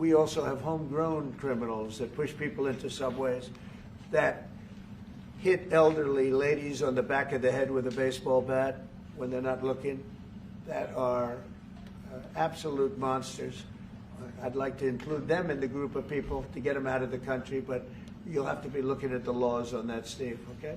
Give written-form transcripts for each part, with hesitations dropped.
We also have homegrown criminals that push people into subways, that hit elderly ladies on the back of the head with a baseball bat when they're not looking, that are absolute monsters. I'd like to include them in the group of people to get them out of the country, but you'll have to be looking at the laws on that, Steve, okay?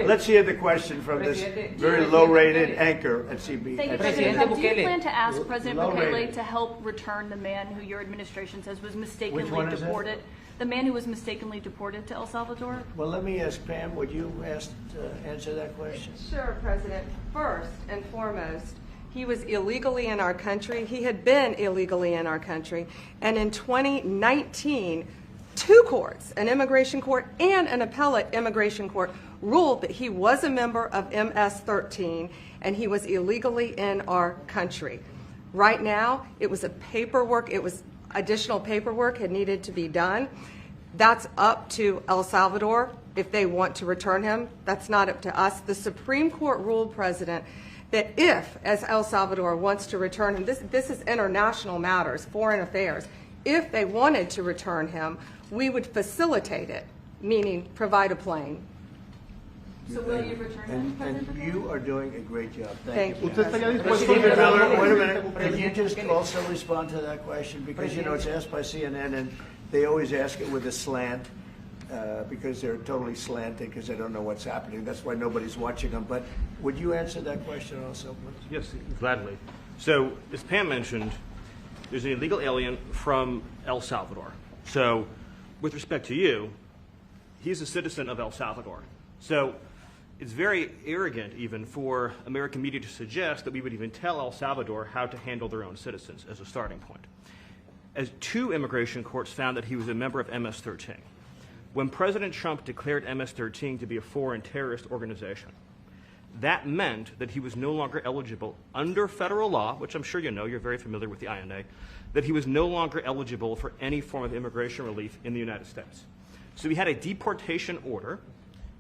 Let's hear the question from this very low-rated anchor at CB. Thank you, President. Do you plan to ask President Bukele to help return the man who your administration says was mistakenly deported? The man who was mistakenly deported to El Salvador? Well, let me ask Pam, would you answer that question? Sure, President. First and foremost, he was illegally in our country. He had been illegally in our country. And in 2019, two courts, an immigration court and an appellate immigration court, ruled that he was a member of MS-13 and he was illegally in our country. Right now, it was additional paperwork had needed to be done. That's up to El Salvador if they want to return him. That's not up to us. The Supreme Court ruled, President, that if, as El Salvador wants to return him, this is international matters, foreign affairs, if they wanted to return him, we would facilitate it, meaning provide a plane. So will you return him, President And you are doing a great job. Thank you. Stephen Miller, wait a minute. Can you just also respond to that question? Because, you know, it's asked by CNN, and they always ask it with a slant, because they're totally slanted because they don't know what's happening. That's why nobody's watching them. But would you answer that question also, please? Yes, gladly. So, as Pam mentioned, there's an illegal alien from El Salvador. So, with respect to you, he's a citizen of El Salvador. So, it's very arrogant even for American media to suggest that we would even tell El Salvador how to handle their own citizens as a starting point. As two immigration courts found that he was a member of MS-13. When President Trump declared MS-13 to be a foreign terrorist organization, that meant that he was no longer eligible under federal law, which I'm sure you know, you're very familiar with the INA, that he was no longer eligible for any form of immigration relief in the United States. So we had a deportation order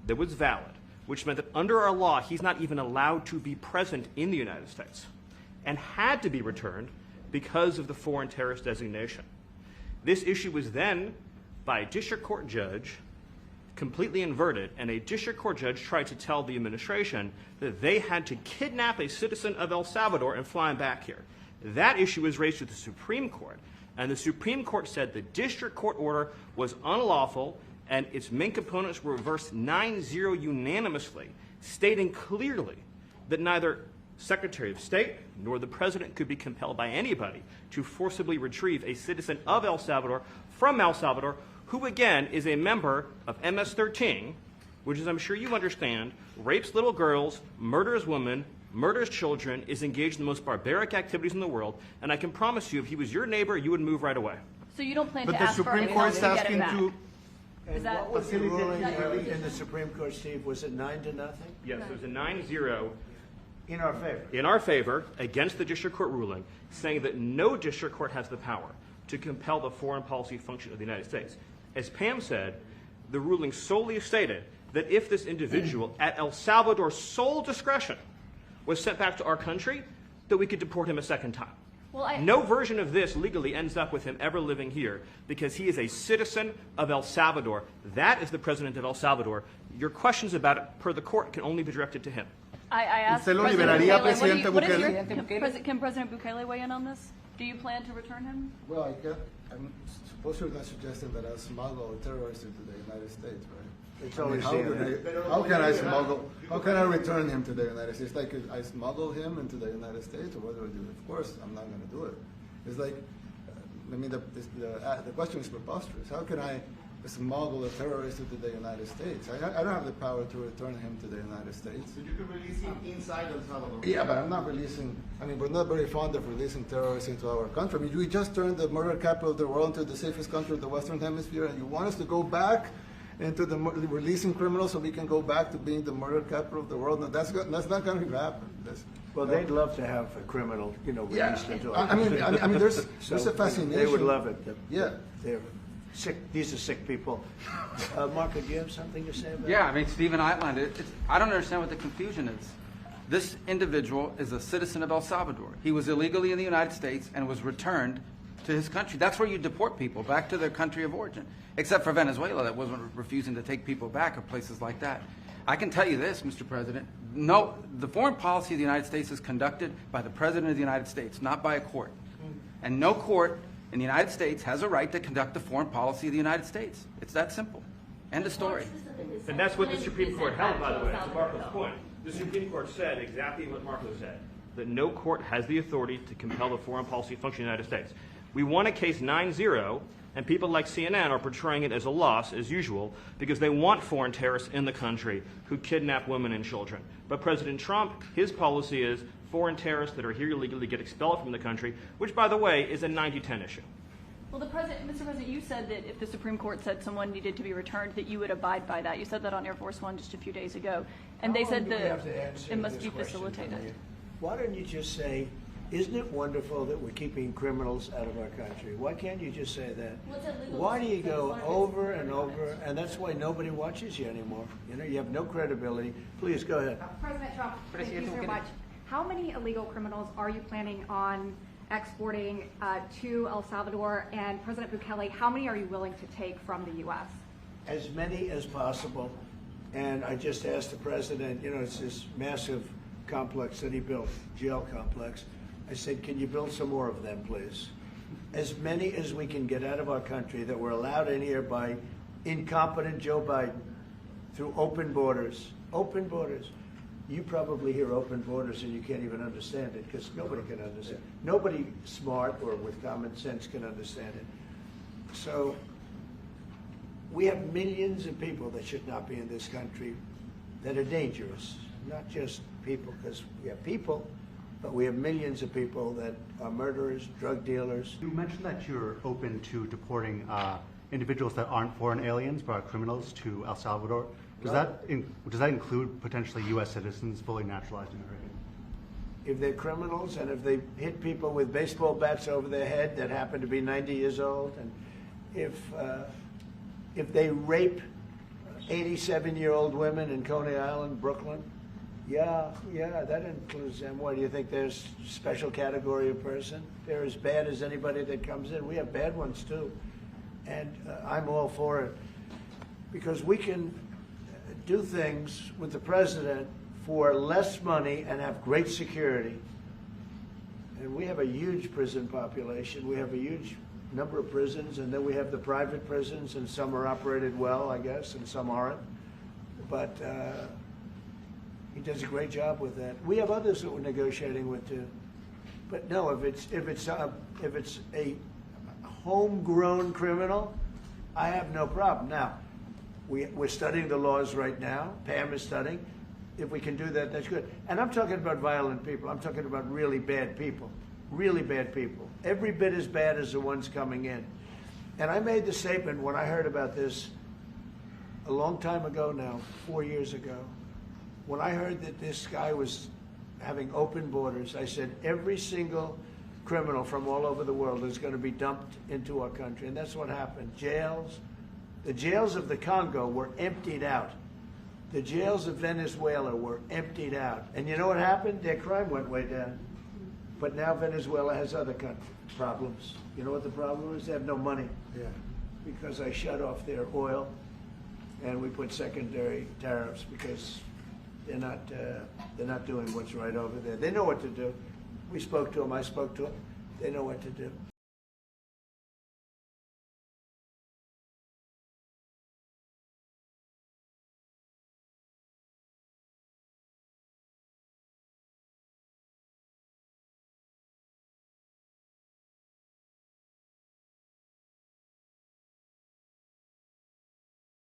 that was valid, which meant that under our law, he's not even allowed to be present in the United States and had to be returned because of the foreign terrorist designation. This issue was then, by a district court judge, completely inverted, and a district court judge tried to tell the administration that they had to kidnap a citizen of El Salvador and fly him back here. That issue was raised to the Supreme Court, and the Supreme Court said the district court order was unlawful and its main components were reversed 9-0 unanimously, stating clearly that neither Secretary of State nor the President could be compelled by anybody to forcibly retrieve a citizen of El Salvador from El Salvador, who again is a member of MS-13, which, as I'm sure you understand, rapes little girls, murders women, murders children, is engaged in the most barbaric activities in the world, and I can promise you if he was your neighbor, you would move right away. So you don't plan to ask for anything to get him back? And what was the ruling in the Supreme Court, Steve? Was it 9-0? Yes, it was a 9-0 in our favor. In our favor, against the district court ruling, saying that no district court has the power to compel the foreign policy function of the United States. As Pam said, the ruling solely stated that if this individual, at El Salvador's sole discretion, was sent back to our country, that we could deport him a second time. Well, no version of this legally ends up with him ever living here because he is a citizen of El Salvador. That is the president of El Salvador. Your questions about it, per the court, can only be directed to him. I asked President Bukele, can President Bukele weigh in on this? Do you plan to return him? Well, I'm suppose you're not suggesting that I smuggle terrorists into the United States, right? It's always how can I smuggle? How can I return him to the United States? Like I smuggle him into the United States, or what do I do? Of course, I'm not going to do it. It's like, I mean, the question is preposterous. How can I smuggle a terrorist into the United States? I don't have the power to return him to the United States. So you can release him inside El Salvador? Yeah, but I'm not releasing. I mean, we're not very fond of releasing terrorists into our country. I mean, we just turned the murder capital of the world into the safest country of the Western Hemisphere, and you want us to go back into the releasing criminals so we can go back to being the murder capital of the world? No, that's not going to happen. Well, they'd love to have a criminal, released into our country. I mean, there's a fascination. They would love it. Yeah. They're sick. These are sick people. Marco, do you have something to say about Yeah, I mean, Stephen outlined it. I don't understand what the confusion is. This individual is a citizen of El Salvador. He was illegally in the United States and was returned to his country. That's where you deport people, back to their country of origin. Except for Venezuela, that wasn't refusing to take people back, or places like that. I can tell you this, Mr. President. No, the foreign policy of the United States is conducted by the President of the United States, not by a court. And no court in the United States has a right to conduct the foreign policy of the United States. It's that simple. End of story. And that's what the Supreme Court held, by the way, to Marco's point. The Supreme Court said exactly what Marco said, that no court has the authority to compel the foreign policy function of the United States. We won a case 9-0, and people like CNN are portraying it as a loss, as usual, because they want foreign terrorists in the country who kidnap women and children. But President Trump, his policy is foreign terrorists that are here illegally get expelled from the country, which, by the way, is a 90-10 issue. Well, Mr. President, you said that if the Supreme Court said someone needed to be returned, that you would abide by that. You said that on Air Force One just a few days ago, and they said that it must be facilitated. Why don't you just say, isn't it wonderful that we're keeping criminals out of our country? Why can't you just say that? Why do you go over and over, and that's why nobody watches you anymore? You know, you have no credibility. Please, go ahead. President Trump, thank you so much. How many illegal criminals are you planning on exporting to El Salvador? And President Bukele, how many are you willing to take from the U.S.? As many as possible. And I just asked the president, you know, it's this massive complex that he built, jail complex. I said, can you build some more of them, please? As many as we can get out of our country that were allowed in here by incompetent Joe Biden through open borders. Open borders. You probably hear open borders and you can't even understand it because nobody can understand. Nobody smart or with common sense can understand it. So we have millions of people that should not be in this country that are dangerous. Not just people, because we have people, but we have millions of people that are murderers, drug dealers. You mentioned that you're open to deporting individuals that aren't foreign aliens but are criminals to El Salvador. Does that include potentially U.S. citizens, fully naturalized Americans? If they're criminals and if they hit people with baseball bats over their head that happen to be 90 years old, and if they rape 87-year-old women in Coney Island, Brooklyn, yeah, that includes them. What, do you think there's a special category of person? They're as bad as anybody that comes in. We have bad ones too. And I'm all for it. Because we can do things with the president for less money and have great security. And we have a huge prison population. We have a huge number of prisons, and then we have the private prisons, and some are operated well, I guess, and some aren't. But he does a great job with that. We have others that we're negotiating with too. But no, if it's a homegrown criminal, I have no problem. Now, we're studying the laws right now. Pam is studying. If we can do that, that's good. And I'm talking about violent people. I'm talking about really bad people. Really bad people. Every bit as bad as the ones coming in. And I made the statement when I heard about this a long time ago now, 4 years ago. When I heard that this guy was having open borders, I said every single criminal from all over the world is going to be dumped into our country. And that's what happened. Jails. The jails of the Congo were emptied out. The jails of Venezuela were emptied out. And you know what happened? Their crime went way down. But now Venezuela has other problems. You know what the problem is? They have no money. Yeah. Because I shut off their oil, and we put secondary tariffs because they're not doing what's right over there. They know what to do. We spoke to them. I spoke to them. They know what to do.